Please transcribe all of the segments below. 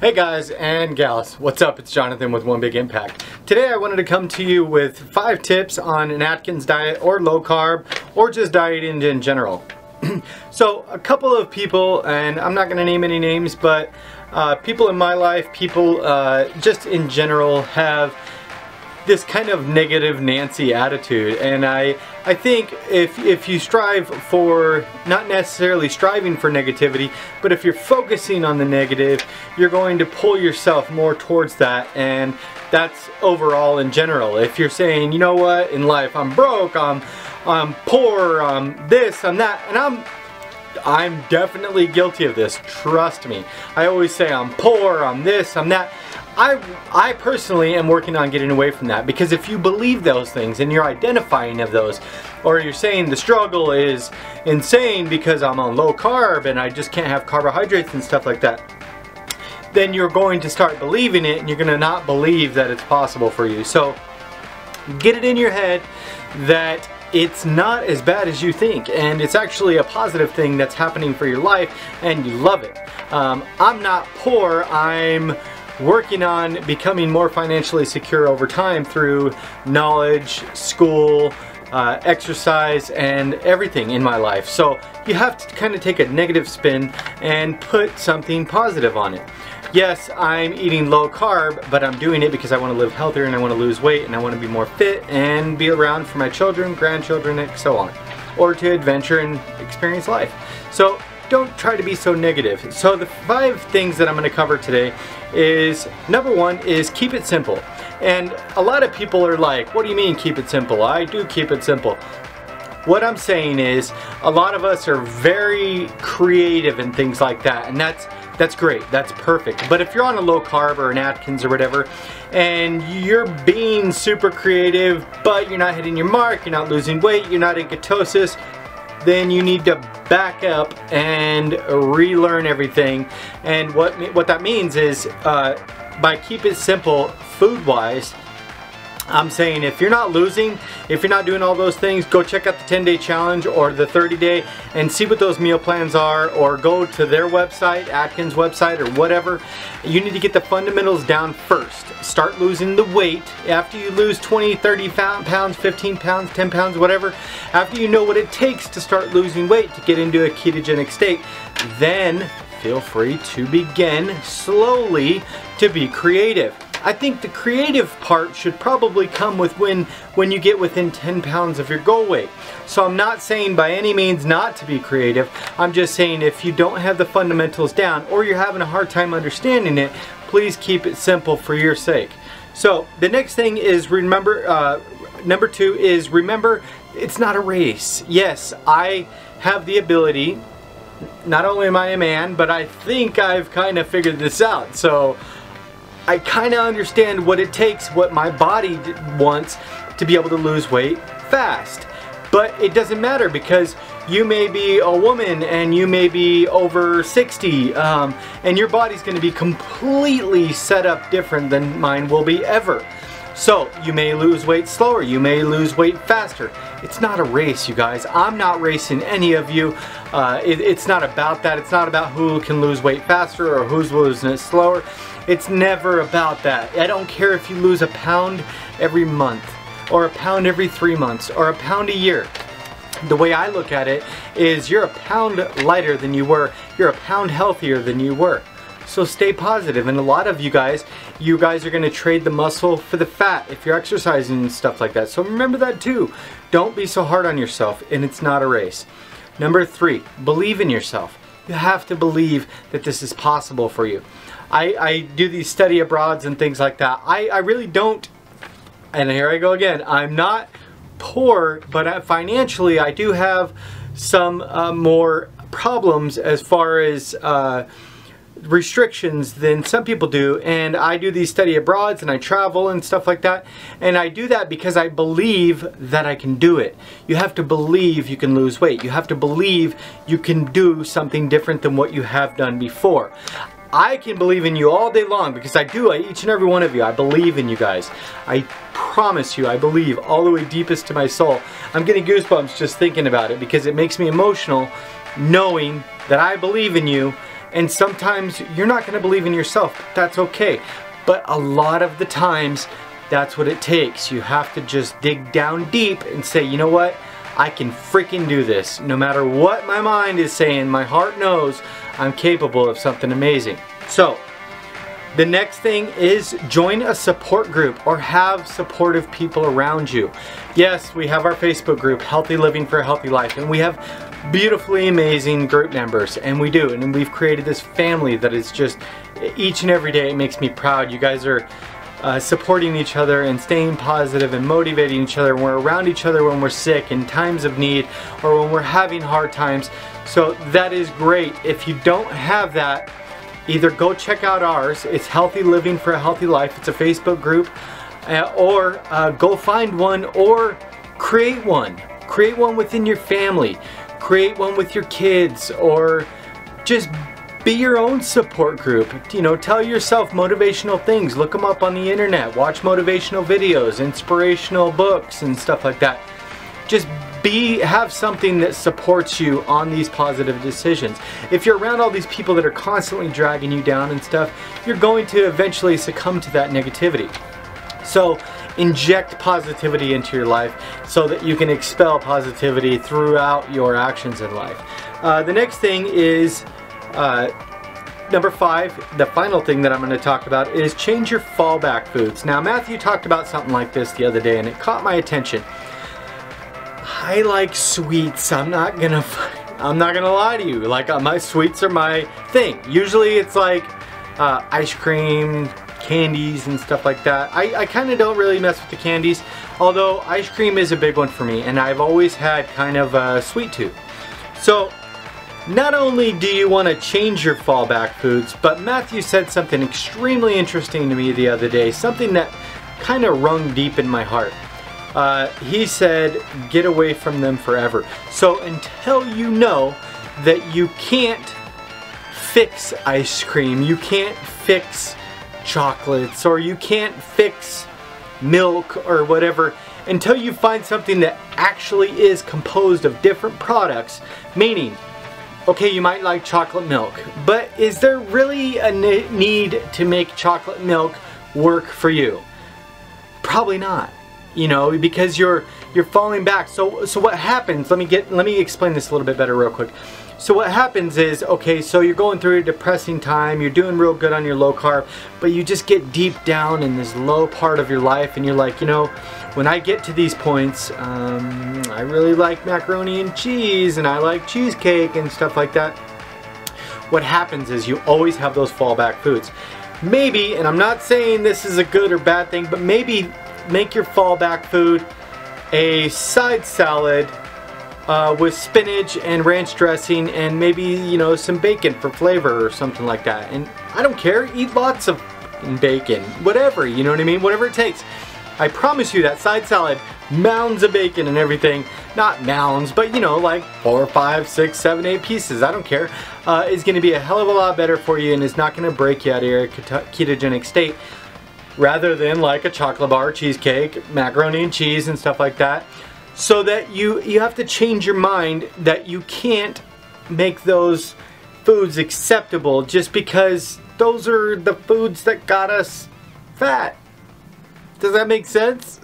Hey guys and gals, what's up? It's Jonathan with One Big Impact. Today I wanted to come to you with 5 tips on an Atkins diet or low carb or just dieting in general. So a couple of people, and I'm not going to name any names, but people in my life, people just in general have this kind of negative Nancy attitude, and I think if you strive for, not necessarily striving for negativity, but if you're focusing on the negative, you're going to pull yourself more towards that, and that's overall in general. If you're saying, you know what, in life I'm broke, I'm poor, I'm this, I'm that, and I'm definitely guilty of this, trust me. I always say I'm poor, I'm this, I'm that. I personally am working on getting away from that, because if you believe those things and you're identifying of those, or you're saying the struggle is insane because I'm on low carb and I just can't have carbohydrates and stuff like that, then you're going to start believing it and you're going to not believe that it's possible for you. So get it in your head that it's not as bad as you think, and it's actually a positive thing that's happening for your life and you love it. I'm not poor, I'm working on becoming more financially secure over time through knowledge, school, exercise, and everything in my life. So you have to kind of take a negative spin and put something positive on it. Yes, I'm eating low carb, but I'm doing it because I want to live healthier and I want to lose weight and I want to be more fit and be around for my children, grandchildren, and so on. Or to adventure and experience life. So don't try to be so negative. So the 5 things that I'm going to cover today is, number 1 is keep it simple. And a lot of people are like, what do you mean keep it simple? I do keep it simple. What I'm saying is, a lot of us are very creative and things like that, and that's great, that's perfect. But if you're on a low carb or an Atkins or whatever, and you're being super creative, but you're not hitting your mark, you're not losing weight, you're not in ketosis, then you need to back up and relearn everything. And what that means is, by keep it simple food-wise, I'm saying if you're not losing, if you're not doing all those things, go check out the 10-day challenge or the 30-day and see what those meal plans are, or go to their website, Atkins website, or whatever. You need to get the fundamentals down first. Start losing the weight. After you lose 20, 30 pounds, 15 pounds, 10 pounds, whatever, after you know what it takes to start losing weight to get into a ketogenic state, then feel free to begin slowly to be creative. I think the creative part should probably come with when you get within 10 pounds of your goal weight. So I'm not saying by any means not to be creative. I'm just saying if you don't have the fundamentals down or you're having a hard time understanding it, please keep it simple for your sake. So the next thing is, remember, number 2 is, remember, it's not a race. Yes, I have the ability, not only am I a man, but I think I've kind of figured this out. So I kind of understand what it takes, what my body wants to be able to lose weight fast. But it doesn't matter, because you may be a woman and you may be over 60, and your body's going to be completely set up different than mine will be ever. So you may lose weight slower, you may lose weight faster. It's not a race, you guys. I'm not racing any of you. It's not about that. It's not about who can lose weight faster or who's losing it slower. It's never about that. I don't care if you lose a pound every month, or a pound every 3 months, or a pound a year. The way I look at it is, you're a pound lighter than you were. You're a pound healthier than you were. So stay positive. And a lot of you guys are going to trade the muscle for the fat if you're exercising and stuff like that. So remember that too. Don't be so hard on yourself, and it's not a race. Number 3, believe in yourself. You have to believe that this is possible for you. I do these study abroads and things like that. I really don't, and here I go again, I'm not poor, but financially I do have some more problems as far as restrictions than some people do, and I do these study abroads and I travel and stuff like that, and I do that because I believe that I can do it. You have to believe you can lose weight. You have to believe you can do something different than what you have done before. I can believe in you all day long, because I do. Each and every one of you, I believe in you guys. I promise you, I believe all the way deepest to my soul. I'm getting goosebumps just thinking about it, because it makes me emotional knowing that I believe in you And sometimes you're not going to believe in yourself. That's okay. But a lot of the times, that's what it takes. You have to just dig down deep and say, you know what? I can freaking do this. No matter what my mind is saying, my heart knows I'm capable of something amazing. So, the next thing is join a support group or have supportive people around you. Yes, we have our Facebook group, Healthy Living for a Healthy Life, and we have beautifully amazing group members, and we do, and we've created this family that is just, each and every day it makes me proud. You guys are supporting each other and staying positive and motivating each other. We're around each other when we're sick, in times of need, or when we're having hard times. So that is great. If you don't have that, either go check out ours. It's Healthy Living for a Healthy Life. It's a Facebook group. Or go find one or create one. Create one within your family. Create one with your kids, or just be your own support group. You know, tell yourself motivational things. Look them up on the internet. Watch motivational videos, inspirational books, and stuff like that. Just have something that supports you on these positive decisions. If you're around all these people that are constantly dragging you down and stuff, you're going to eventually succumb to that negativity. So inject positivity into your life so that you can expel positivity throughout your actions in life. The next thing is number 5, the final thing that I'm going to talk about is change your fallback foods. Now, Matthew talked about something like this the other day and it caught my attention. I like sweets. I'm not gonna lie to you. Like, my sweets are my thing. Usually it's like ice cream, candies, and stuff like that. I kind of don't really mess with the candies, although ice cream is a big one for me, and I've always had kind of a sweet tooth. So not only do you want to change your fallback foods, but Matthew said something extremely interesting to me the other day, something that kind of rung deep in my heart. He said, get away from them forever. So until you know that you can't fix ice cream, you can't fix chocolates, or you can't fix milk or whatever, until you find something that actually is composed of different products, meaning, okay, you might like chocolate milk, but is there really a need to make chocolate milk work for you? Probably not. You know, because you're falling back. So what happens? Let me explain this a little bit better real quick. So what happens is, okay, so you're going through a depressing time, you're doing real good on your low carb, but you just get deep down in this low part of your life, and you're like, you know, when I get to these points, I really like macaroni and cheese, and I like cheesecake and stuff like that. What happens is you always have those fallback foods. Maybe, and I'm not saying this is a good or bad thing, but maybe make your fallback food a side salad with spinach and ranch dressing, and maybe, you know, some bacon for flavor or something like that. And I don't care, eat lots of bacon, whatever, you know what I mean, whatever it takes. I promise you that side salad, mounds of bacon and everything, not mounds, but you know, like 4, 5, 6, 7, 8 pieces, I don't care, is going to be a hell of a lot better for you, and is not going to break you out of your ketogenic state, rather than like a chocolate bar, cheesecake, macaroni and cheese and stuff like that. So that you have to change your mind that you can't make those foods acceptable just because those are the foods that got us fat. Does that make sense?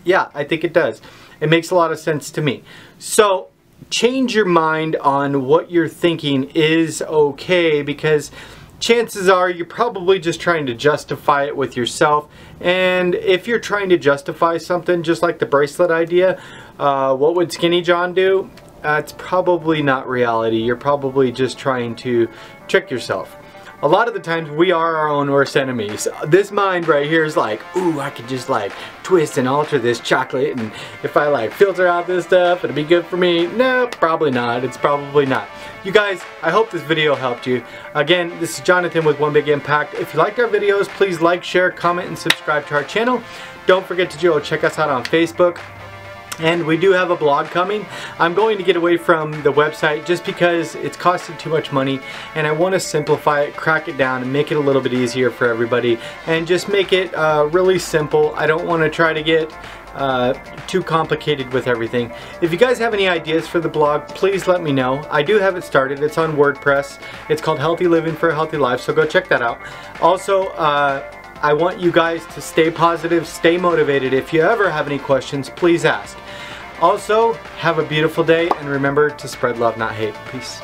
Yeah, I think it does. It makes a lot of sense to me. So change your mind on what you're thinking is okay, because chances are you're probably just trying to justify it with yourself. And if you're trying to justify something, just like the bracelet idea, what would Skinny John do? It's probably not reality. You're probably just trying to trick yourself. A lot of the times we are our own worst enemies. This mind right here is like, ooh, I could just like twist and alter this chocolate, and if I like filter out this stuff, it'll be good for me. No, probably not. It's probably not. You guys, I hope this video helped you. Again, this is Jonathan with One Big Impact. If you liked our videos, please like, share, comment, and subscribe to our channel. Don't forget to check us out on Facebook. And we do have a blog coming. I'm going to get away from the website just because it's costing too much money, and I want to simplify it, crack it down, and make it a little bit easier for everybody, and just make it really simple. I don't want to try to get too complicated with everything. If you guys have any ideas for the blog, please let me know. I do have it started. It's on WordPress. It's called Healthy Living for a Healthy Life, so go check that out. Also, I want you guys to stay positive, stay motivated. If you ever have any questions, please ask. Also, have a beautiful day, and remember to spread love, not hate. Peace.